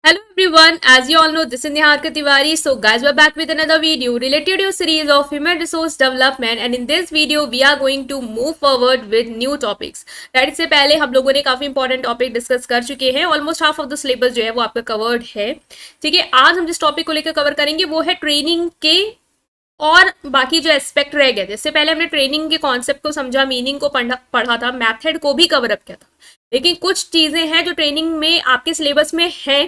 Hello everyone, as you all know, this is Niharika Tiwari. So guys, we're back with another video related to a series of human resource development, and in this video we are going to move forward with new topics. Right, इससे पहले हम लोगों ने काफी important topic discuss कर चुके हैं. Almost half of the syllabus जो है वो आपका कवर्ड है. ठीक है, आज हम जिस टॉपिक को लेकर कवर करेंगे वो है ट्रेनिंग के और बाकी जो एस्पेक्ट रह गए. इससे पहले हमने ट्रेनिंग के कॉन्सेप्ट को समझा, मीनिंग को पढ़ा था, मेथड को भी कवर अप किया था. लेकिन कुछ चीजें हैं जो ट्रेनिंग में आपके सिलेबस में है.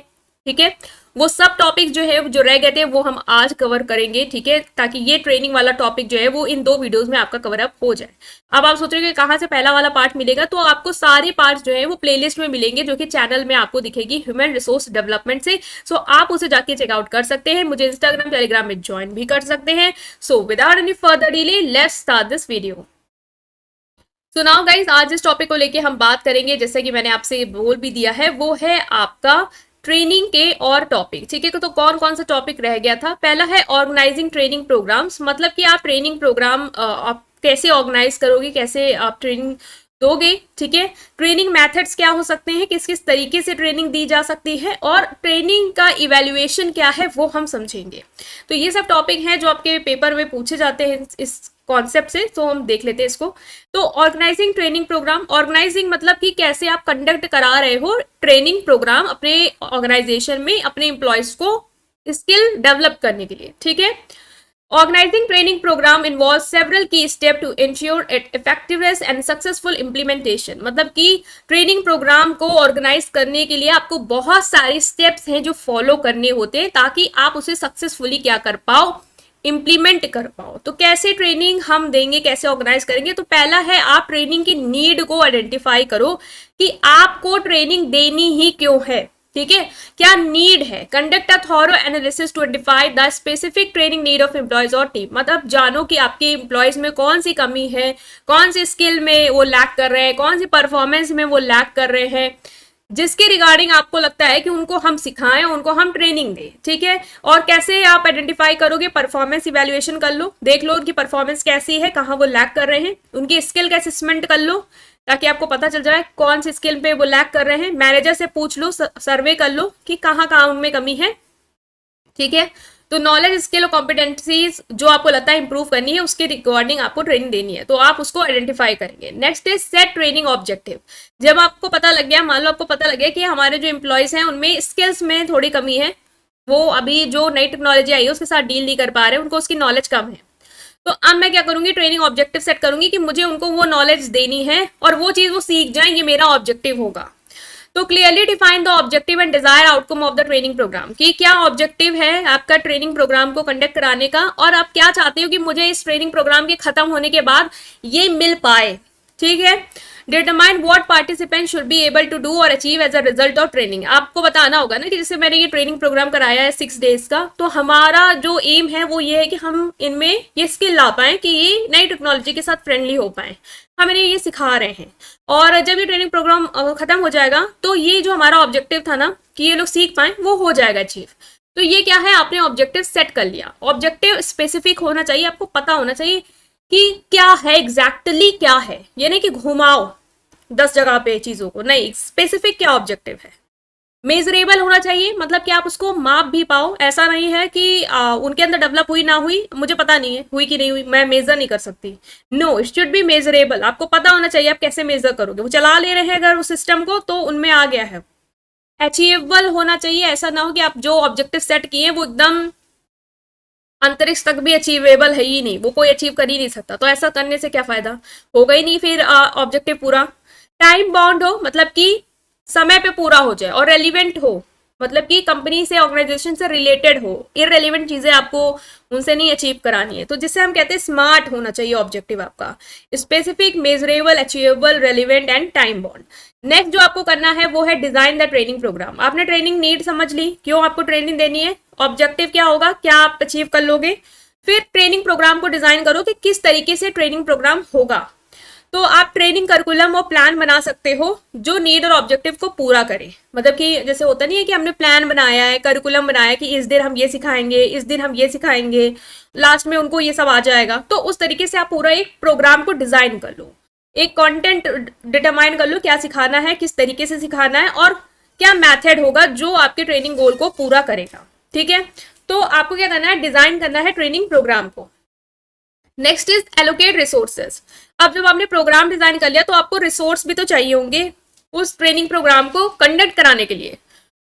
ठीक है, वो सब टॉपिक जो है जो रह गए थे वो हम आज कवर करेंगे. ठीक है, ताकि ये ट्रेनिंग वाला टॉपिक जो है वो इन 2 वीडियोस में आपका कवर अप हो जाए. अब आप सोच रहे हो कि कहाँ से पहला वाला पार्ट मिलेगा, तो आपको सारे पार्ट जो है वो प्लेलिस्ट में मिलेंगे जो कि चैनल में आपको दिखेगी ह्यूमन रिसोर्स डेवलपमेंट से. सो आप उसे जाके चेकआउट कर सकते हैं. मुझे इंस्टाग्राम टेलीग्राम में ज्वाइन भी कर सकते हैं. So without any further delay let's start this video. So now guys, आज इस टॉपिक को लेके हम बात करेंगे, जैसे कि मैंने आपसे बोल भी दिया है, वो है आपका ट्रेनिंग के और टॉपिक. ठीक है, तो कौन कौन सा टॉपिक रह गया था. पहला है ऑर्गेनाइजिंग ट्रेनिंग प्रोग्राम्स, मतलब कि आप ट्रेनिंग प्रोग्राम आप कैसे ऑर्गेनाइज करोगे, कैसे आप ट्रेनिंग दोगे. ठीक है, ट्रेनिंग मेथड्स क्या हो सकते हैं, किस किस तरीके से ट्रेनिंग दी जा सकती है, और ट्रेनिंग का इवैल्यूएशन क्या है वो हम समझेंगे. तो ये सब टॉपिक हैं जो आपके पेपर में पूछे जाते हैं इस कॉन्सेप्ट से. तो हम देख लेते हैं इसको. तो ऑर्गेनाइजिंग ट्रेनिंग प्रोग्राम, ऑर्गेनाइजिंग मतलब कि कैसे आप कंडक्ट करा रहे हो ट्रेनिंग प्रोग्राम अपने ऑर्गेनाइजेशन में अपने एम्प्लॉयज को स्किल डेवलप करने के लिए. ठीक है, organizing training program involves several key steps to ensure its effectiveness and successful implementation. मतलब कि ट्रेनिंग प्रोग्राम को ऑर्गेनाइज करने के लिए आपको बहुत सारे स्टेप्स हैं जो फॉलो करने होते हैं ताकि आप उसे सक्सेसफुली क्या कर पाओ, इम्प्लीमेंट कर पाओ. तो कैसे ट्रेनिंग हम देंगे, कैसे ऑर्गेनाइज करेंगे. तो पहला है आप ट्रेनिंग की नीड को आइडेंटिफाई करो कि आपको ट्रेनिंग देनी ही क्यों है. ठीक है, क्या नीड है. Conduct a thorough analysis to identify the specific training need of employees और टीम. मतलब जानो कि आपके एम्प्लॉयज में कौन सी कमी है, कौन सी स्किल में वो लैक कर रहे हैं, कौन सी परफॉर्मेंस में वो लैक कर रहे हैं, जिसके रिगार्डिंग आपको लगता है कि उनको हम सिखाएं, उनको हम ट्रेनिंग दें. ठीक है, और कैसे आप आइडेंटिफाई करोगे, परफॉर्मेंस इवैल्यूएशन कर लो, देख लो उनकी परफॉर्मेंस कैसी है, कहाँ वो लैक कर रहे हैं, उनकी स्किल का असेसमेंट कर लो ताकि आपको पता चल जाए कौन सी स्किल पे वो लैक कर रहे हैं. मैनेजर से पूछ लो, सर्वे कर लो कि कहाँ कहाँ उनमें कमी है. ठीक है, तो नॉलेज, स्किल और कॉम्पिटेंसीज जो आपको लगता है इंप्रूव करनी है उसके रिकॉर्डिंग आपको ट्रेनिंग देनी है, तो आप उसको आइडेंटिफाई करेंगे. Next is set training objective. जब आपको पता लग गया, मान लो आपको पता लग गया कि हमारे जो एम्प्लॉयज हैं उनमें स्किल्स में थोड़ी कमी है, वो अभी जो नई टेक्नोलॉजी आई है उसके साथ डील नहीं कर पा रहे, उनको उसकी नॉलेज कम है. तो अब मैं क्या करूंगी, ट्रेनिंग ऑब्जेक्टिव सेट करूंगी कि मुझे उनको वो नॉलेज देनी है और वो चीज वो सीख जाए, ये मेरा ऑब्जेक्टिव होगा. तो clearly define the objective and desired outcome of the training program, कि क्या ऑब्जेक्टिव है आपका ट्रेनिंग प्रोग्राम को कंडक्ट कराने का और आप क्या चाहते हो कि मुझे इस ट्रेनिंग प्रोग्राम के खत्म होने के बाद ये मिल पाए. ठीक है, determine what participant should be able to do और achieve as a result of training. आपको बताना होगा ना कि जैसे मैंने ये ट्रेनिंग प्रोग्राम कराया है 6 डेज का, तो हमारा जो एम है वो ये है कि हम इनमें ये स्किल ला पाए कि ये नई टेक्नोलॉजी के साथ फ्रेंडली हो पाए. हम इन्हें ये सिखा रहे हैं और जब ये ट्रेनिंग प्रोग्राम खत्म हो जाएगा तो ये जो हमारा ऑब्जेक्टिव था ना कि ये लोग सीख पाए, वो हो जाएगा अचीव. तो ये क्या है, आपने ऑब्जेक्टिव सेट कर लिया. ऑब्जेक्टिव स्पेसिफिक होना चाहिए, आपको पता होना चाहिए कि क्या है एग्जैक्टली क्या है. ये नहीं कि घुमाओ 10 जगह पे चीजों को, नहीं, स्पेसिफिक क्या ऑब्जेक्टिव है. मेजरेबल होना चाहिए, मतलब कि आप उसको माप भी पाओ. ऐसा नहीं है कि उनके अंदर डेवलप हुई ना हुई मुझे पता नहीं है, हुई कि नहीं हुई मैं मेजर नहीं कर सकती. No, it should be measurable. आपको पता होना चाहिए आप कैसे मेजर करोगे. वो चला ले रहे हैं अगर उस सिस्टम को तो उनमें आ गया है. अचीवेबल होना चाहिए, ऐसा ना हो कि आप जो ऑब्जेक्टिव सेट किए वो एकदम अंतरिक्ष तक भी अचीवेबल है ही नहीं, वो कोई अचीव कर ही नहीं सकता. तो ऐसा करने से क्या फायदा, होगा ही नहीं फिर ऑब्जेक्टिव पूरा. टाइम बाउंड हो, मतलब कि समय पे पूरा हो जाए, और रेलिवेंट हो, मतलब कि कंपनी से, ऑर्गेनाइजेशन से रिलेटेड हो. इररेलेवेंट चीजें आपको उनसे नहीं अचीव करानी है. तो जिससे हम कहते हैं स्मार्ट होना चाहिए ऑब्जेक्टिव आपका, specific, measurable, achievable, relevant and time bound. Next जो आपको करना है वो है डिजाइन द ट्रेनिंग प्रोग्राम. आपने ट्रेनिंग नीड समझ ली, क्यों आपको ट्रेनिंग देनी है, ऑब्जेक्टिव क्या होगा, क्या आप अचीव कर लोगे. फिर ट्रेनिंग प्रोग्राम को डिजाइन करो कि किस तरीके से ट्रेनिंग प्रोग्राम होगा. तो आप ट्रेनिंग करिकुलम और प्लान बना सकते हो जो नीड और ऑब्जेक्टिव को पूरा करे. मतलब कि जैसे होता नहीं है कि हमने प्लान बनाया है, करिकुलम बनाया है कि इस दिन हम ये सिखाएंगे, इस दिन हम ये सिखाएंगे, लास्ट में उनको ये सब आ जाएगा. तो उस तरीके से आप पूरा एक प्रोग्राम को डिजाइन कर लो, एक कंटेंट डिटरमाइन कर लो क्या सिखाना है, किस तरीके से सिखाना है और क्या मेथड होगा जो आपके ट्रेनिंग गोल को पूरा करेगा। ठीक है, तो आपको क्या करना है, डिजाइन करना है ट्रेनिंग प्रोग्राम को। Next is allocate resources. अब जब आपने प्रोग्राम डिजाइन कर लिया तो आपको रिसोर्स भी तो चाहिए होंगे उस ट्रेनिंग प्रोग्राम को कंडक्ट कराने के लिए।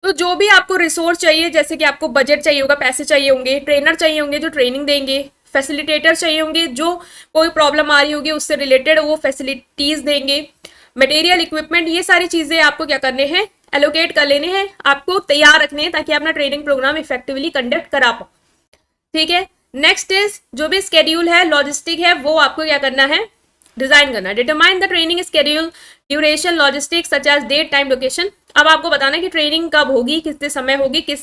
तो जो भी आपको रिसोर्स चाहिए, जैसे कि आपको बजट चाहिए होगा, पैसे चाहिए होंगे, ट्रेनर चाहिए होंगे जो ट्रेनिंग देंगे, फैसिलिटेटर चाहिए होंगे जो कोई प्रॉब्लम आ रही होगी उससे रिलेटेड वो फैसिलिटीज देंगे, मटेरियल, इक्विपमेंट, ये सारी चीजें आपको क्या करने हैं, एलोकेट कर लेने हैं, आपको तैयार रखने हैं ताकि अपना ट्रेनिंग प्रोग्राम इफेक्टिवली कंडक्ट करा पाओ। ठीक है, नेक्स्ट इज जो भी स्केड्यूल है, लॉजिस्टिक है, वो आपको क्या करना है, डिजाइन करना है। Determine the training schedule, duration, logistic such as date, time, location. अब आपको बताना है कि ट्रेनिंग कब होगी, कितने समय होगी, किस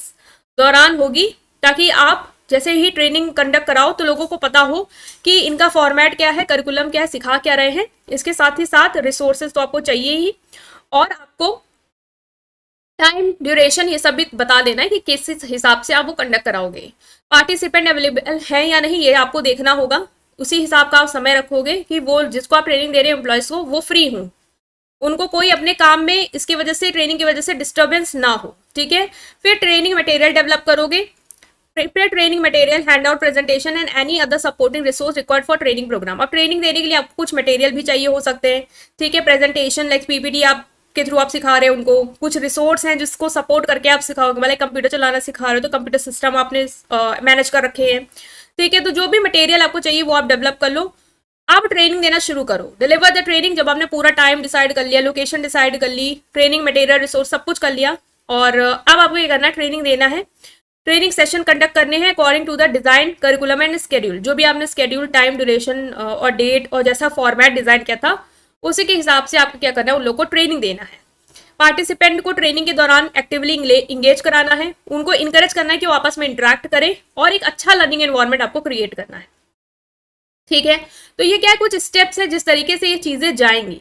दौरान होगी, ताकि आप जैसे ही ट्रेनिंग कंडक्ट कराओ तो लोगों को पता हो कि इनका फॉर्मेट क्या है, करिकुलम क्या है, सिखा क्या रहे हैं। इसके साथ ही साथ रिसोर्सेज तो आपको चाहिए ही, और आपको टाइम, ड्यूरेशन, ये सब भी बता देना है कि किस हिसाब से आप वो कंडक्ट कराओगे। पार्टिसिपेंट अवेलेबल है या नहीं ये आपको देखना होगा, उसी हिसाब का आप समय रखोगे कि वो जिसको आप ट्रेनिंग दे रहे हैं एम्प्लॉयज को वो फ्री हों, उनको कोई अपने काम में इसकी वजह से, ट्रेनिंग की वजह से डिस्टर्बेंस ना हो। ठीक है, फिर ट्रेनिंग मटेरियल डेवलप करोगे, prepare training material, hand out, presentation and any other supporting resource required for training program. अब ट्रेनिंग देने के लिए आपको कुछ मटेरियल भी चाहिए हो सकते हैं। ठीक है, प्रेजेंटेशन लाइक पीपीटी आप के थ्रू आप सिखा रहे हो उनको, कुछ रिसोर्स हैं जिसको सपोर्ट करके आप सिखाओगे, मतलब कंप्यूटर चलाना सिखा रहे हो तो कंप्यूटर सिस्टम आपने मैनेज कर रखे हैं। ठीक है, तो जो भी मटेरियल आपको चाहिए वो आप डेवलप कर लो, आप ट्रेनिंग देना शुरू करो। डिलीवर द ट्रेनिंग, जब आपने पूरा टाइम डिसाइड कर लिया, लोकेशन डिसाइड कर ली, ट्रेनिंग मटेरियल, रिसोर्स सब कुछ कर लिया, और अब आपको ये करना है, ट्रेनिंग देना है। ट्रेनिंग सेशन कंडक्ट करने हैं according to the design, curriculum and schedule. जो भी आपने स्केड्यूल, टाइम, ड्यूरेशन और डेट और जैसा फॉर्मेट डिजाइन किया था उसी के हिसाब से आपको क्या करना है, उन लोगों को ट्रेनिंग देना है। पार्टिसिपेंट को ट्रेनिंग के दौरान एक्टिवली इंगेज कराना है, उनको इंकरेज करना है कि वो आपस में इंटरेक्ट करें, और एक अच्छा लर्निंग एनवायरनमेंट आपको क्रिएट करना है। ठीक है, तो ये क्या कुछ स्टेप्स है जिस तरीके से ये चीजें जाएंगी।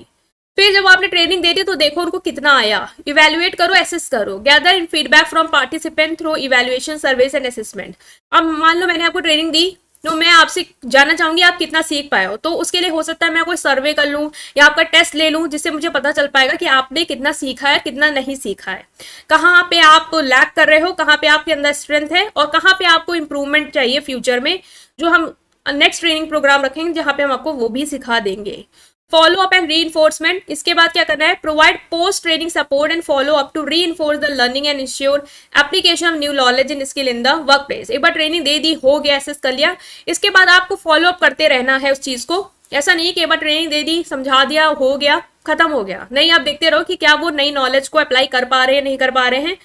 फिर जब आपने ट्रेनिंग दे दी तो देखो उनको कितना आया, इवेल्युएट करो, एसेस करो, gather in feedback from participant through evaluation, surveys and assessment. अब मान लो मैंने आपको ट्रेनिंग दी तो मैं आपसे जानना चाहूंगी आप कितना सीख पाए हो, तो उसके लिए हो सकता है मैं कोई सर्वे कर लूं या आपका टेस्ट ले लूं जिससे मुझे पता चल पाएगा कि आपने कितना सीखा है, कितना नहीं सीखा है, कहाँ पे आप लैक कर रहे हो, कहाँ पे आपके अंदर स्ट्रेंथ है, और कहाँ पे आपको इंप्रूवमेंट चाहिए फ्यूचर में, जो हम नेक्स्ट ट्रेनिंग प्रोग्राम रखेंगे जहां पे हम आपको वो भी सिखा देंगे। Follow up and reinforcement, इसके बाद क्या करना है, provide post training support and follow up to reinforce the learning and ensure application of new knowledge in skill in the workplace. एक बार ट्रेनिंग दे दी, हो गया, एसेस कर लिया, इसके बाद आपको फॉलो अप करते रहना है उस चीज को। ऐसा नहीं कि एक बार ट्रेनिंग दे दी, समझा दिया, हो गया, खत्म हो गया, नहीं, आप देखते रहो कि क्या वो नई नॉलेज को अप्लाई कर पा रहे हैं, नहीं कर पा रहे हैं।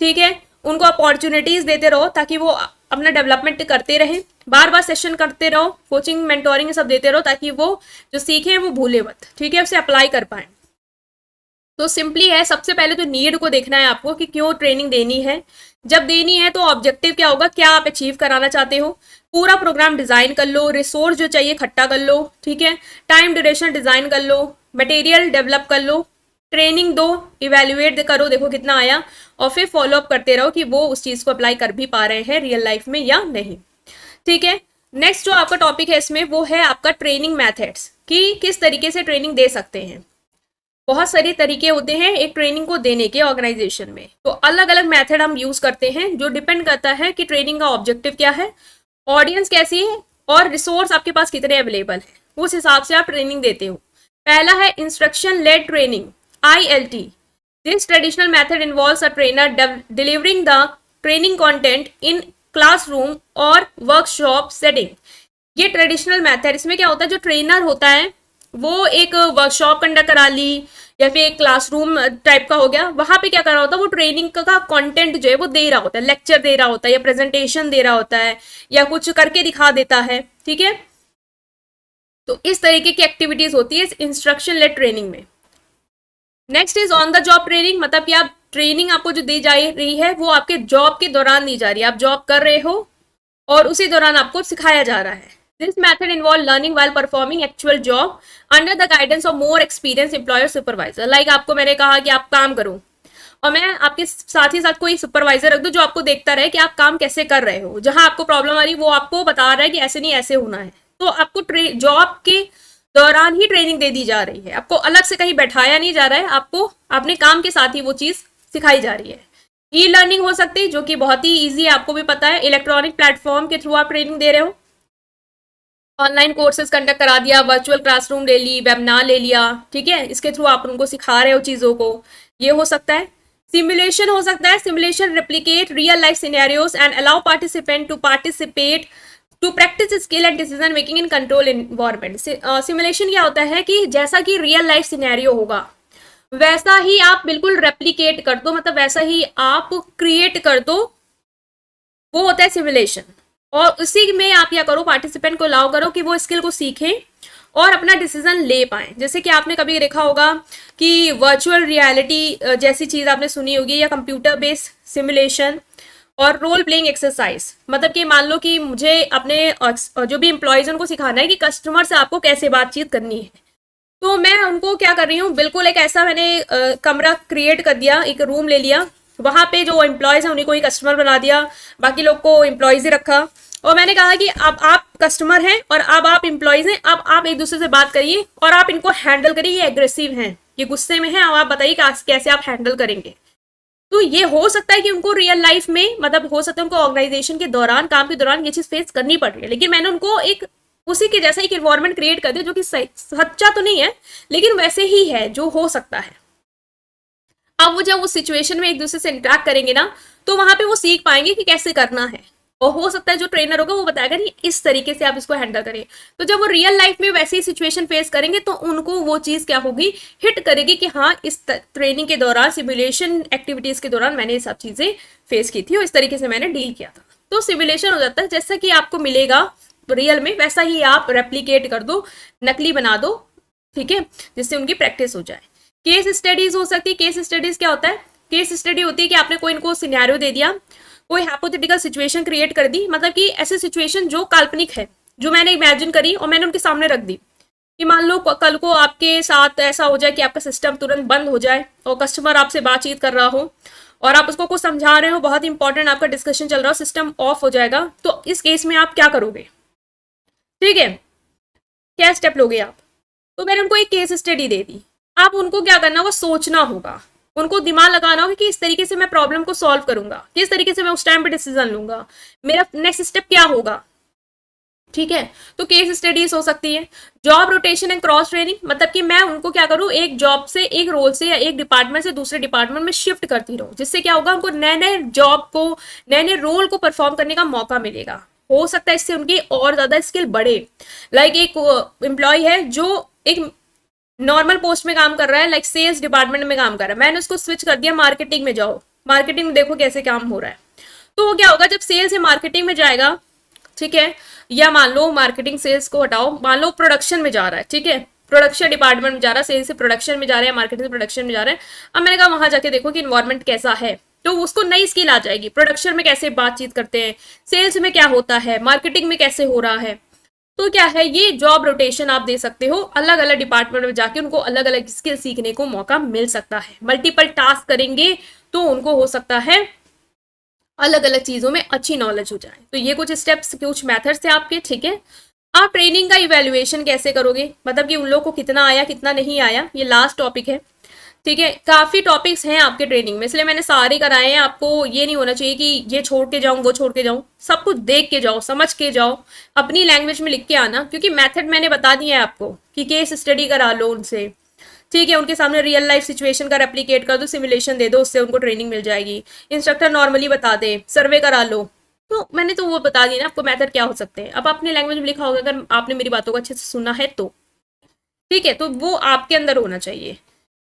ठीक है, उनको अपॉर्चुनिटीज देते रहो ताकि वो अपना डेवलपमेंट करते रहें, बार बार सेशन करते रहो, कोचिंग, मेंटोरिंग सब देते रहो ताकि वो जो सीखे वो भूले मत। ठीक है, उसे अप्लाई कर पाए। तो सिंपली है, सबसे पहले तो नीड को देखना है आपको कि क्यों ट्रेनिंग देनी है, जब देनी है तो ऑब्जेक्टिव क्या होगा, क्या आप अचीव कराना चाहते हो, पूरा प्रोग्राम डिजाइन कर लो, रिसोर्स जो चाहिए इकट्ठा कर लो। ठीक है, टाइम ड्यूरेशन डिजाइन कर लो, मटेरियल डेवलप कर लो, ट्रेनिंग दो, इवेल्युएट करो, देखो कितना आया, और फिर फॉलो अप करते रहो कि वो उस चीज को अप्लाई कर भी पा रहे हैं रियल लाइफ में या नहीं। ठीक है, नेक्स्ट जो आपका टॉपिक है इसमें वो है आपका ट्रेनिंग मेथड्स, कि किस तरीके से ट्रेनिंग दे सकते हैं। बहुत सारे तरीके होते हैं एक ट्रेनिंग को देने के ऑर्गेनाइजेशन में, तो अलग अलग मेथड हम यूज करते हैं, जो डिपेंड करता है कि ट्रेनिंग का ऑब्जेक्टिव क्या है, ऑडियंस कैसी है, और रिसोर्स आपके पास कितने अवेलेबल है, उस हिसाब से आप ट्रेनिंग देते हो। पहला है instruction led training, ILT। This traditional method involves a trainer delivering the training content in classroom और workshop setting। ये ट्रेडिशनल मेथड, इसमें क्या होता है, जो ट्रेनर होता है वो एक वर्कशॉप कंडक्ट करा ली या फिर एक क्लासरूम टाइप का हो गया, वहां पे क्या कर रहा होता है, वो ट्रेनिंग का कंटेंट जो है वो दे रहा होता है, लेक्चर दे रहा होता है या प्रेजेंटेशन दे रहा होता है या कुछ करके दिखा देता है। ठीक है, तो इस तरीके की एक्टिविटीज होती है इंस्ट्रक्शन लेड ट्रेनिंग में। Next is on the job training, मतलब कि आप ट्रेनिंग आपको जो दी जा रही है वो आपके जॉब के दौरान दी जा रही है, आप जॉब कर रहे हो और उसी दौरान आपको सिखाया जा रहा है। This method involve learning while performing actual job under the guidance of more experience employer supervisor. Like आपको मैंने कहा कि आप काम करो और मैं आपके साथ ही साथ कोई सुपरवाइजर रख दूं जो आपको देखता रहे कि आप काम कैसे कर रहे हो, जहां आपको प्रॉब्लम आ रही है वो आपको बता रहा है कि ऐसे नहीं ऐसे होना है। तो आपको जॉब के दौरान ही ट्रेनिंग दे दी जा रही है, आपको अलग से कहीं बैठाया नहीं जा रहा है, आपको अपने काम के साथ ही वो चीज सिखाई जा रही है। ई लर्निंग हो सकती है, जो कि बहुत ही ईजी है, आपको भी पता है। इलेक्ट्रॉनिक प्लेटफॉर्म के थ्रू आप ट्रेनिंग दे रहे हो, ऑनलाइन कोर्सेज कंडक्ट करा दिया, वर्चुअल क्लासरूम ले ली, वेबिनार ले लिया, ठीक है, इसके थ्रू आप उनको सिखा रहे हो चीज़ों को, ये हो सकता है। सिमुलेशन हो सकता है, simulation replicate real life scenarios and allow participant to participate to practice skill and decision making in control environment. Simulation क्या होता है कि जैसा कि रियल लाइफ सिनेरियो होगा वैसा ही आप बिल्कुल रेप्लिकेट कर दो, मतलब वैसा ही आप क्रिएट कर दो, वो होता है सिमुलेशन। और उसी में आप क्या करो, पार्टिसिपेंट को अलाउ करो कि वो स्किल को सीखें और अपना डिसीजन ले पाए। जैसे कि आपने कभी देखा होगा कि वर्चुअल रियलिटी जैसी चीज आपने सुनी होगी, या कंप्यूटर बेस्ड सिमुलेशन और रोल प्लेइंग एक्सरसाइज। मतलब कि मान लो कि मुझे अपने जो भी एम्प्लॉयज उनको सिखाना है कि कस्टमर से आपको कैसे बातचीत करनी है, तो मैं उनको क्या कर रही हूँ, बिल्कुल एक ऐसा मैंने कमरा क्रिएट कर दिया, एक रूम ले लिया, वहां पे जो एम्प्लॉयज हैं उन्हीं को ही कस्टमर बना दिया, बाकी लोग को एम्प्लॉयज ही रखा, और मैंने कहा कि अब आप कस्टमर हैं और अब आप एम्प्लॉयज हैं, अब आप एक दूसरे से बात करिए और आप इनको हैंडल करिए, ये एग्रेसिव हैं, ये गुस्से में हैं, अब आप बताइए कैसे आप हैंडल करेंगे। तो ये हो सकता है कि उनको रियल लाइफ में, मतलब हो सकता है उनको ऑर्गेनाइजेशन के दौरान, काम के दौरान ये चीज फेस करनी पड़ रही है, लेकिन मैंने उनको एक उसी के जैसा एक इन्वायरमेंट क्रिएट कर दिया, जो कि सच्चा तो नहीं है लेकिन वैसे ही है जो हो सकता है। अब वो जब उस सिचुएशन में एक दूसरे से इंटरेक्ट करेंगे ना, तो वहां पे वो सीख पाएंगे कि कैसे करना है, और हो सकता है जो ट्रेनर होगा वो बताएगा नहीं इस तरीके से आप इसको हैंडल करें। तो जब वो रियल लाइफ में वैसी ही सिचुएशन फेस करेंगे तो उनको वो चीज क्या होगी, हिट करेगी कि हाँ इस ट्रेनिंग के दौरान, सिमुलेशन एक्टिविटीज के दौरान मैंने ये सब चीजें फेस की थी और इस तरीके से मैंने डील किया था। तो सिमुलेशन हो जाता है, जैसा कि आपको मिलेगा रियल में वैसा ही आप रेप्लीकेट कर दो, नकली बना दो, ठीक है, जिससे उनकी प्रैक्टिस हो जाए। केस स्टडीज हो सकती है। केस स्टडीज क्या होता है, केस स्टडी होती है कि आपने कोई इनको सिनेरियो दे दिया, कोई हाइपोथेटिकल सिचुएशन क्रिएट कर दी, मतलब कि ऐसी सिचुएशन जो काल्पनिक है, जो मैंने इमेजिन करी और मैंने उनके सामने रख दी कि मान लो कल को आपके साथ ऐसा हो जाए कि आपका सिस्टम तुरंत बंद हो जाए और कस्टमर आपसे बातचीत कर रहा हो और आप उसको कुछ समझा रहे हो, बहुत इंपॉर्टेंट आपका डिस्कशन चल रहा हो, सिस्टम ऑफ हो जाएगा, तो इस केस में आप क्या करोगे, ठीक है, क्या स्टेप लोगे आप। तो मैंने उनको एक केस स्टडी दे दी, आप उनको क्या करना होगा, सोचना होगा, उनको दिमाग लगाना होगा कि इस तरीके से मैं प्रॉब्लम को सॉल्व करूंगा, किस तरीके से मैं उस टाइम पे डिसीजन लूंगा, मेरा नेक्स्ट स्टेप क्या होगा, ठीक है। तो केस स्टडीज हो सकती है। Job rotation and cross training, मतलब कि मैं उनको क्या करूं, एक जॉब से, एक रोल से या एक डिपार्टमेंट से दूसरे डिपार्टमेंट में शिफ्ट करती रहूं, जिससे क्या होगा, उनको नए नए जॉब को, नए नए रोल को परफॉर्म करने का मौका मिलेगा। हो सकता है इससे उनकी और ज्यादा स्किल बढ़े। लाइक एक एम्प्लॉय है जो एक नॉर्मल पोस्ट में काम कर रहा है, लाइक सेल्स डिपार्टमेंट में काम कर रहा है, मैंने उसको स्विच कर दिया मार्केटिंग में, जाओ मार्केटिंग में देखो कैसे काम हो रहा है। तो वो क्या होगा, जब सेल्स से मार्केटिंग में जाएगा, ठीक है, या मान लो मार्केटिंग सेल्स को हटाओ, मान लो प्रोडक्शन में जा रहा है, ठीक है, प्रोडक्शन डिपार्टमेंट में जा रहा है, सेल्स से प्रोडक्शन में जा रहा है, मार्केटिंग से प्रोडक्शन में जा रहा है। अब मैंने कहा वहां जाके देखो कि इन्वायरमेंट कैसा है, तो उसको नई स्किल आ जाएगी, प्रोडक्शन में कैसे बातचीत करते हैं, सेल्स में क्या होता है, मार्केटिंग में कैसे हो रहा है। तो क्या है, ये जॉब रोटेशन आप दे सकते हो, अलग अलग डिपार्टमेंट में जाके उनको अलग अलग स्किल सीखने को मौका मिल सकता है। मल्टीपल टास्क करेंगे तो उनको हो सकता है अलग अलग चीजों में अच्छी नॉलेज हो जाए। तो ये कुछ स्टेप्स, कुछ मेथड्स थे आपके, ठीक है। आप ट्रेनिंग का इवेल्युएशन कैसे करोगे, मतलब कि उन लोगों को कितना आया कितना नहीं आया, ये लास्ट टॉपिक है, ठीक है। काफी टॉपिक्स हैं आपके ट्रेनिंग में, इसलिए मैंने सारे कराए हैं। आपको ये नहीं होना चाहिए कि ये छोड़ के जाऊं वो छोड़ के जाऊं, सब कुछ देख के जाओ, समझ के जाओ, अपनी लैंग्वेज में लिख के आना, क्योंकि मेथड मैंने बता दिया है आपको कि केस स्टडी करा लो उनसे, ठीक है, उनके सामने रियल लाइफ सिचुएशन का रेप्लिकेट कर दो, सिमुलेशन दे दो, उससे उनको ट्रेनिंग मिल जाएगी। इंस्ट्रक्टर नॉर्मली बता दे, सर्वे करा लो, तो मैंने तो वो बता दिया ना आपको मेथड क्या हो सकते हैं। अब अपनी लैंग्वेज में लिखा होगा अगर आपने मेरी बातों को अच्छे से सुना है तो, ठीक है, तो वो आपके अंदर होना चाहिए।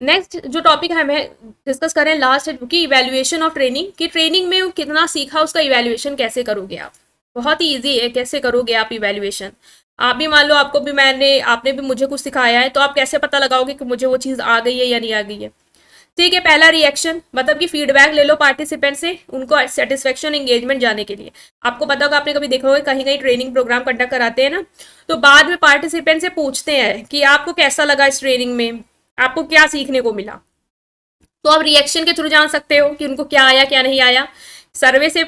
नेक्स्ट जो टॉपिक हमें डिस्कस करें लास्ट है कि इवैल्यूएशन ऑफ ट्रेनिंग, कि ट्रेनिंग में कितना सीखा उसका इवैल्यूएशन कैसे करोगे आप। बहुत ही इजी है, कैसे करोगे आप इवैल्यूएशन। आप भी मान लो आपको भी आपने भी मुझे कुछ सिखाया है, तो आप कैसे पता लगाओगे कि मुझे वो चीज़ आ गई है या नहीं आ गई है, ठीक है। पहला रिएक्शन, मतलब कि फीडबैक ले लो पार्टिसिपेंट से, उनको सेटिस्फेक्शन एंगेजमेंट जाने के लिए। आपको पता होगा, आपने कभी देखा होगा कहीं कहीं ट्रेनिंग प्रोग्राम कंडक्ट कराते हैं ना, तो बाद में पार्टिसिपेंट से पूछते हैं कि आपको कैसा लगा इस ट्रेनिंग में, आपको क्या सीखने को मिला। तो आप रिएक्शन के थ्रू जान सकते हो कि उनको क्या आया क्या नहीं आया। सर्वे से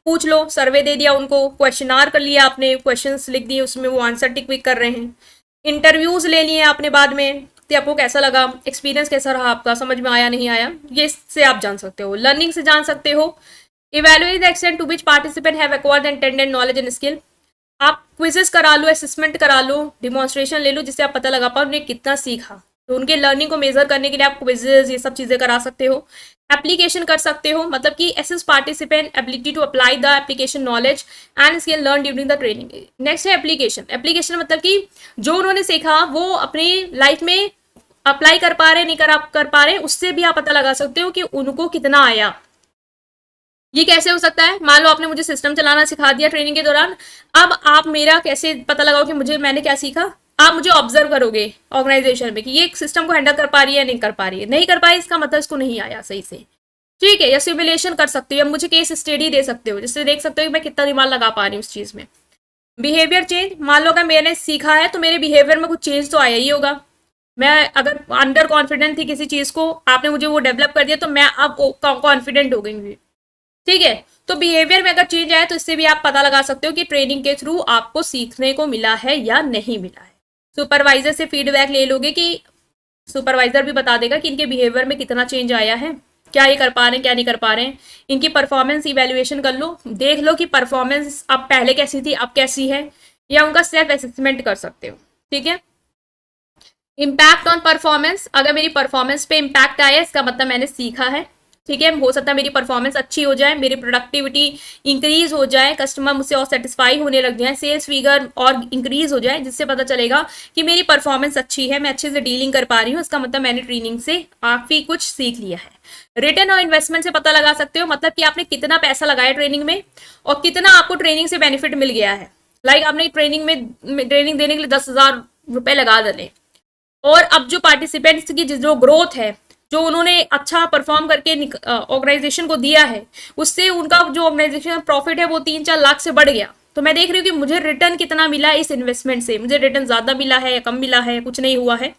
पूछ लो, सर्वे दे दिया उनको, क्वेश्चनार कर लिया आपने, क्वेश्चंस लिख दिए, उसमें वो आंसर टिक विक कर रहे हैं। इंटरव्यूज ले लिए आपने बाद में, कि आपको कैसा लगा, एक्सपीरियंस कैसा रहा आपका, समझ में आया नहीं आया, ये इससे आप जान सकते हो। लर्निंग से जान सकते हो। Evaluate the extent to which participant have acquired and intended knowledge and skill. आप क्विजेस करा लो, असेसमेंट करा लो, डिमॉन्स्ट्रेशन ले लो, जिससे आप पता लगा पाओ उन्होंने कितना सीखा। तो उनके लर्निंग को मेजर करने के लिए आप क्विजेस ये सब चीजें करा सकते हो। एप्लीकेशन कर सकते हो, मतलब कि assess participant ability to apply the application knowledge and skill learn during the training. Next है एप्लीकेशन। एप्लीकेशन मतलब कि जो उन्होंने सीखा वो अपनी लाइफ में अप्लाई कर पा रहे नहीं कर पा रहे, उससे भी आप पता लगा सकते हो कि उनको कितना आया। ये कैसे हो सकता है? मान लो आपने मुझे सिस्टम चलाना सिखा दिया ट्रेनिंग के दौरान, अब आप मेरा कैसे पता लगाओ कि मैंने क्या सीखा? आप मुझे ऑब्जर्व करोगे ऑर्गेनाइजेशन में कि ये सिस्टम को हैंडल कर पा रही है, नहीं कर पा रही है। नहीं कर पाई इसका मतलब इसको नहीं आया सही से, ठीक है। या सिमुलेशन कर सकते हो, या मुझे केस स्टडी दे सकते हो, जिससे देख सकते हो कि मैं कितना दिमाग लगा पा रही हूँ उस चीज में। बिहेवियर चेंज, मान लो अगर मैंने सीखा है तो मेरे बिहेवियर में कुछ चेंज तो आया ही होगा। मैं अगर अंडर कॉन्फिडेंट थी किसी चीज को, आपने मुझे वो डेवलप कर दिया, तो मैं अब कॉन्फिडेंट हो गई, ठीक है। तो बिहेवियर में अगर चेंज आए तो इससे भी आप पता लगा सकते हो कि ट्रेनिंग के थ्रू आपको सीखने को मिला है या नहीं मिला है। सुपरवाइजर से फीडबैक ले लोगे कि सुपरवाइजर भी बता देगा कि इनके बिहेवियर में कितना चेंज आया है, क्या ये कर पा रहे हैं, क्या नहीं कर पा रहे हैं। इनकी परफॉर्मेंस इवेल्युएशन कर लो, देख लो कि परफॉर्मेंस अब पहले कैसी थी, अब कैसी है, या उनका सेल्फ असेसमेंट कर सकते हो, ठीक है। इम्पैक्ट ऑन परफॉर्मेंस, अगर मेरी परफॉर्मेंस पे इम्पैक्ट आया इसका मतलब मैंने सीखा है, ठीक है। हो सकता है मेरी परफॉर्मेंस अच्छी हो जाए, मेरी प्रोडक्टिविटी इंक्रीज हो जाए, कस्टमर मुझसे और सेटिस्फाई होने लग जाए, सेल्स फिगर और इंक्रीज हो जाए, जिससे पता चलेगा कि मेरी परफॉर्मेंस अच्छी है, मैं अच्छे से डीलिंग कर पा रही हूँ। इसका मतलब मैंने ट्रेनिंग से काफी कुछ सीख लिया है। रिटर्न और इन्वेस्टमेंट से पता लगा सकते हो, मतलब कि आपने कितना पैसा लगाया ट्रेनिंग में और कितना आपको ट्रेनिंग से बेनिफिट मिल गया है। लाइक आपने ट्रेनिंग देने के लिए 10,000 रुपए लगा डाले, और अब जो पार्टिसिपेंट्स की जो ग्रोथ है, जो उन्होंने अच्छा परफॉर्म करके ऑर्गेनाइजेशन को दिया है, उससे उनका जो ऑर्गेनाइजेशन प्रॉफिट है वो 3-4 लाख से बढ़ गया। तो मैं देख रही हूँ कि मुझे रिटर्न कितना मिला इस इन्वेस्टमेंट से, मुझे रिटर्न ज्यादा मिला है या कम मिला है, कुछ नहीं हुआ है।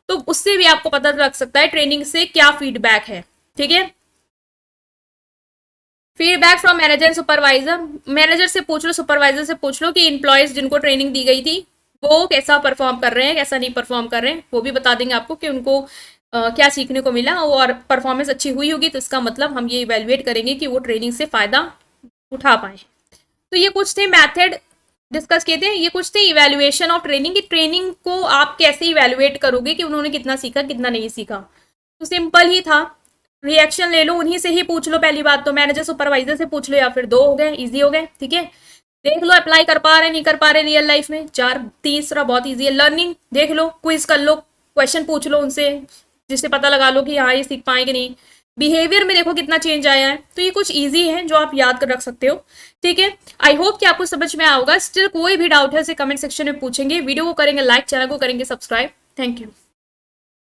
तो उससे भी आपको पता लग सकता है ट्रेनिंग से क्या फीडबैक है, ठीक है। Feedback from manager and supervisor, manager से पूछ लो, सुपरवाइजर से पूछ लो कि इंप्लॉयज जिनको ट्रेनिंग दी गई थी वो कैसा परफॉर्म कर रहे हैं, कैसा नहीं परफॉर्म कर रहे हैं। वो भी बता देंगे आपको कि उनको क्या सीखने को मिला, और परफॉर्मेंस अच्छी हुई होगी तो इसका मतलब हम ये इवेलुएट करेंगे कि वो ट्रेनिंग से फायदा उठा पाए। तो ये कुछ थे मैथड डिस्कस किए थे, ये कुछ थे इवेल्युएशन ऑफ ट्रेनिंग की ट्रेनिंग को आप कैसे इवेलुएट करोगे कि उन्होंने कितना सीखा कितना नहीं सीखा। तो सिंपल ही था, रिएक्शन ले लो, उन्हीं से ही पूछ लो। पहली बात तो मैनेजर सुपरवाइजर से पूछ लो, या फिर 2 हो गए, इजी हो गए, ठीक है। देख लो अप्लाई कर पा रहे नहीं कर पा रहे रियल लाइफ में। 4, तीसरा बहुत इजी है, लर्निंग देख लो, क्विज कर लो, क्वेश्चन पूछ लो उनसे, जिससे पता लगा लो कि हाँ ये सीख पाए कि नहीं। बिहेवियर में देखो कितना चेंज आया है। तो ये कुछ इजी है जो आप याद कर रख सकते हो, ठीक है। आई होप कि आपको समझ में आया होगा। स्टिल कोई भी डाउट है उसे कमेंट सेक्शन में पूछेंगे, वीडियो को करेंगे लाइक, चैनल को करेंगे सब्सक्राइब। Thank you.